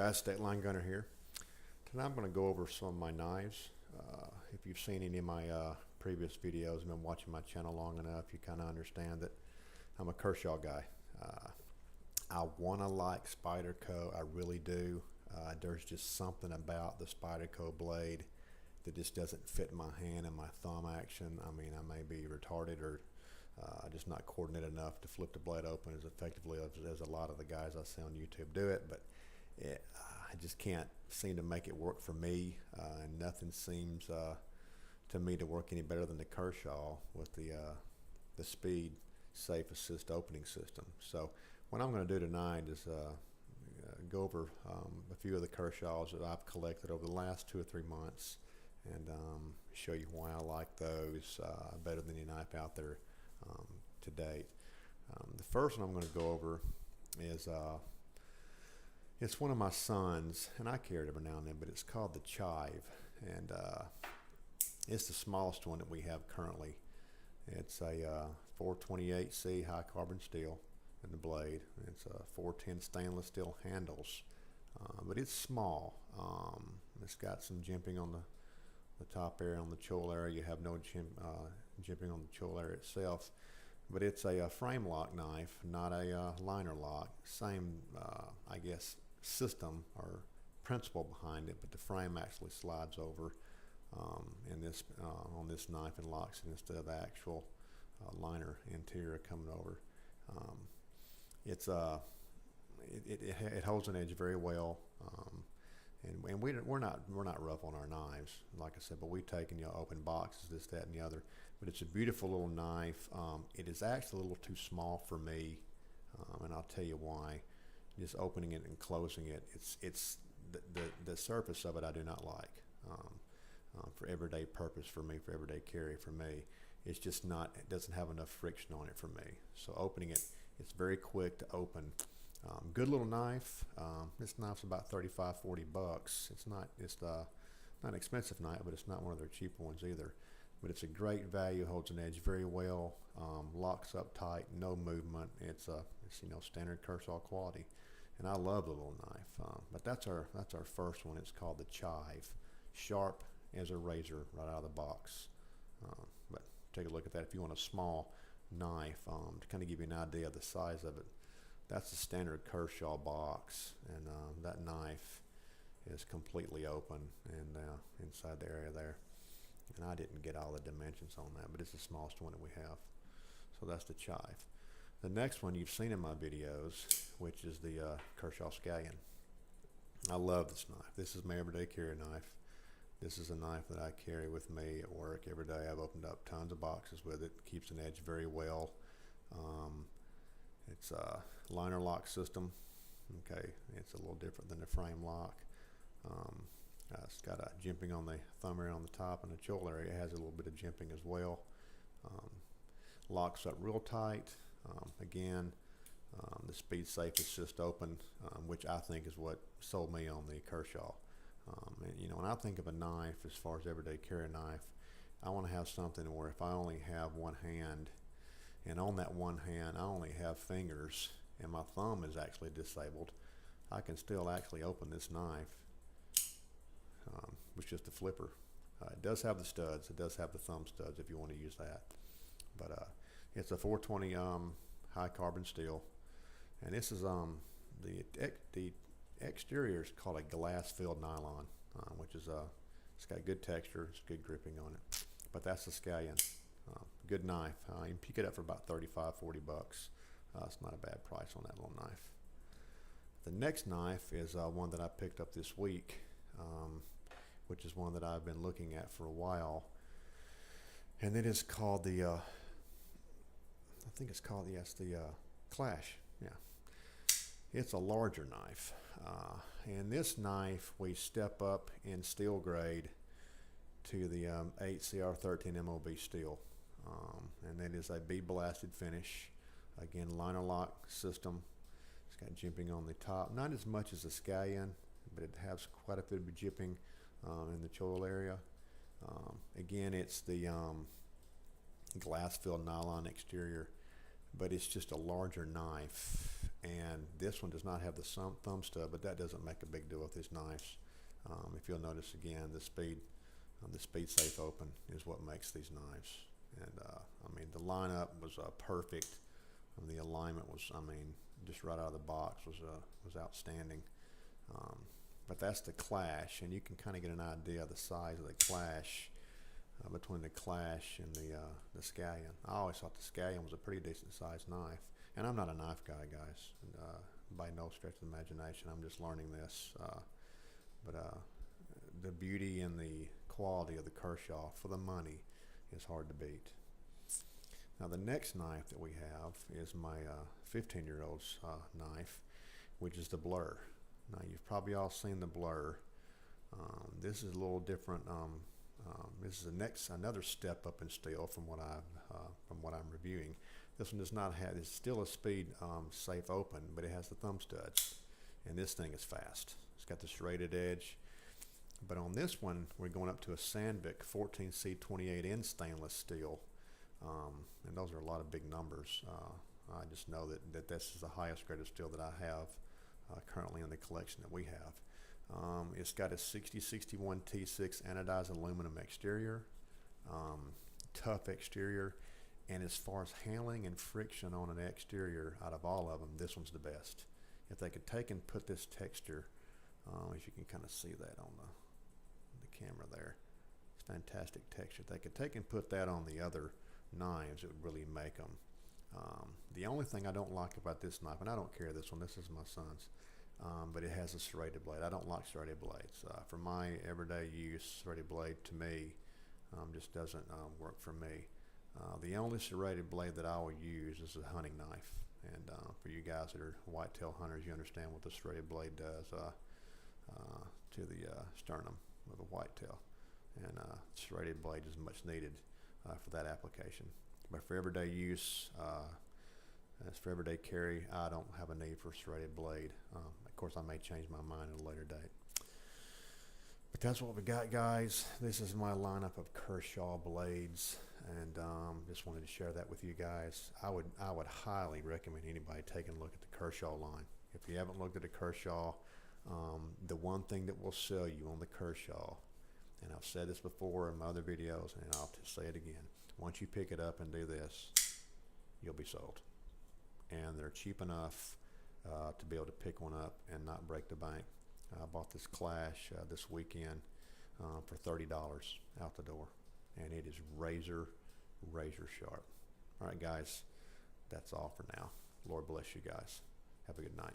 guys, State Line Gunner here. Tonight I'm going to go over some of my knives. If you've seen any of my previous videos and been watching my channel long enough, you kind of understand that I'm a Kershaw guy. I want to like Spyderco, I really do. There's just something about the Spyderco blade that just doesn't fit my hand and my thumb action. I mean, I may be retarded or just not coordinated enough to flip the blade open as effectively as a lot of the guys I see on YouTube do it, but I just can't seem to make it work for me, and nothing seems to me to work any better than the Kershaw with the speed safe assist opening system. So what I'm going to do tonight is go over a few of the Kershaws that I've collected over the last 2 or 3 months, and show you why I like those better than any knife out there to date. The first one I'm going to go over is it's one of my sons, and I carry it every now and then, but it's called the Chive, and it's the smallest one that we have currently. It's a 428C high carbon steel in the blade. It's a 410 stainless steel handles, but it's small. It's got some jimping on the top area, on the choil area. You have no jimping on the choil area itself, but it's a frame lock knife, not a liner lock. Same, I guess, system or principle behind it, but the frame actually slides over in this on this knife and locks it instead of the actual liner interior coming over. It holds an edge very well, and we're not rough on our knives, like I said, but we take and open boxes, this, that, and the other. But it's a beautiful little knife. It is actually a little too small for me, and I'll tell you why. Just opening it and closing it, it's the surface of it I do not like. For everyday purpose for me, for everyday carry for me, it's just not. It doesn't have enough friction on it for me. So opening it, it's very quick to open. Good little knife. This knife's about 35, 40 bucks. It's not an expensive knife, but it's not one of their cheaper ones either. But it's a great value. Holds an edge very well. Locks up tight, no movement. It's standard Kershaw quality, and I love the little knife. But that's our first one. It's called the Chive. Sharp as a razor right out of the box. But take a look at that. If you want a small knife, to kind of give you an idea of the size of it, that's the standard Kershaw box, and that knife is completely open and inside the area there. And I didn't get all the dimensions on that, but it's the smallest one that we have. So that's the Chive. The next one you've seen in my videos, which is the Kershaw Scallion. I love this knife. This is my everyday carry knife. This is a knife that I carry with me at work every day. I've opened up tons of boxes with it. Keeps an edge very well. It's a liner lock system. Okay, it's a little different than the frame lock. It's got a jimping on the thumb area on the top, and the choil area has a little bit of jimping as well. Locks up real tight. Again, the speed safe is just open, which I think is what sold me on the Kershaw. And when I think of a knife, as far as everyday carry knife, I want to have something where if I only have one hand, and on that one hand I only have fingers, and my thumb is actually disabled, I can still actually open this knife with just a flipper. It does have the studs. It does have the thumb studs if you want to use that. But it's a 420 high carbon steel, and this is the exterior is called a glass filled nylon, which is it's got good texture, it's good gripping on it. But that's the Scallion. Good knife. You can pick it up for about 35, 40 bucks. It's not a bad price on that little knife. The next knife is one that I picked up this week, which is one that I've been looking at for a while, and it is called the I think it's called the Clash. Yeah, it's a larger knife, and this knife we step up in steel grade to the 8CR13 MOB steel, and it is a bead blasted finish. Again, liner lock system. It's got jimping on the top, not as much as the Scallion, but it has quite a bit of jimping in the choil area. Again, it's the glass filled nylon exterior, but it's just a larger knife, and this one does not have the thumb stub, but that doesn't make a big deal with these knives. If you'll notice again, the speed safe open is what makes these knives. And I mean, the lineup was perfect. The alignment was, I mean, just right out of the box was outstanding. But that's the Clash, and you can kind of get an idea of the size of the Clash between the Clash and the Scallion. I always thought the Scallion was a pretty decent sized knife, and I'm not a knife guy, guys. By no stretch of the imagination, I'm just learning this. But the beauty and the quality of the Kershaw for the money is hard to beat. Now the next knife that we have is my 15-year-old's knife, which is the Blur. Now you've probably all seen the Blur. This is a little different. This is another step up in steel from what I'm reviewing. This one does not have. It's still a speed safe open, but it has the thumb studs, and this thing is fast. It's got the serrated edge. But on this one, we're going up to a Sandvik 14C28 in stainless steel, and those are a lot of big numbers. I just know that this is the highest grade of steel that I have currently in the collection that we have. It's got a 6061 T6 anodized aluminum exterior, tough exterior, and as far as handling and friction on an exterior, out of all of them, this one's the best. If they could take and put this texture, if you can kind of see that on the camera there, it's fantastic texture. If they could take and put that on the other knives, it would really make them. The only thing I don't like about this knife, and I don't care this one, this is my son's, but it has a serrated blade. I don't like serrated blades. For my everyday use, serrated blade to me just doesn't work for me. The only serrated blade that I will use is a hunting knife. And for you guys that are whitetail hunters, you understand what the serrated blade does to the sternum of the whitetail. And serrated blade is much needed for that application. But for everyday use, as for everyday carry, I don't have a need for a serrated blade. Of course, I may change my mind at a later date. But that's what we got, guys. This is my lineup of Kershaw blades, and just wanted to share that with you guys. I would highly recommend anybody taking a look at the Kershaw line. If you haven't looked at a Kershaw, the one thing that will sell you on the Kershaw, and I've said this before in my other videos, and I'll just say it again, once you pick it up and do this, you'll be sold. And they're cheap enough to be able to pick one up and not break the bank. I bought this Clash this weekend for $30 out the door, and it is razor sharp. All right, guys, that's all for now. Lord bless you guys. Have a good night.